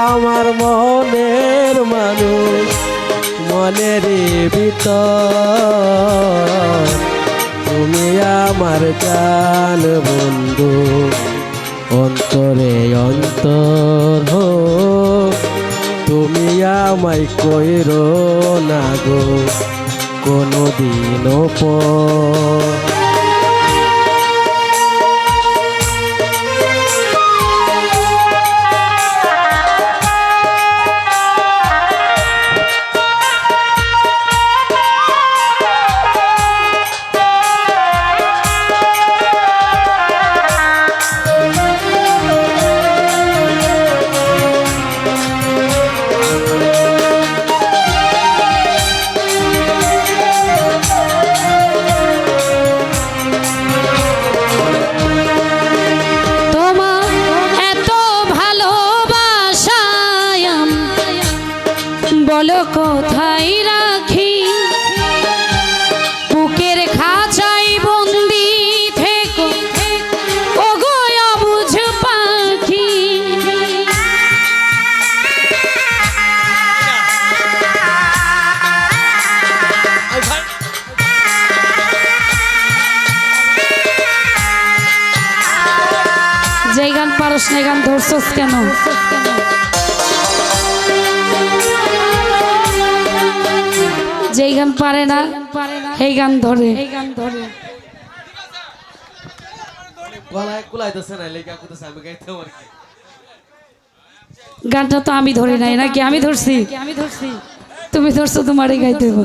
আমার মনের মানুষ মনের ভিতর তুমি আমার জান বন্ধু অন্তরে অন্তর হো তুমি আমায় কইরো না গো কোনদিনও পর বলো কোথায় রাখি বুকের খাঁচায় বন্দি থেকো ওগো অবুঝ পাখি যে গান পারস না গান ধরছস কেন যেই গান পারে না সেই গান ধরে গানটা তো আমি ধরি নাই নাকি আমি ধরছি তুমি ধরছো তোমারই গাইতে হবে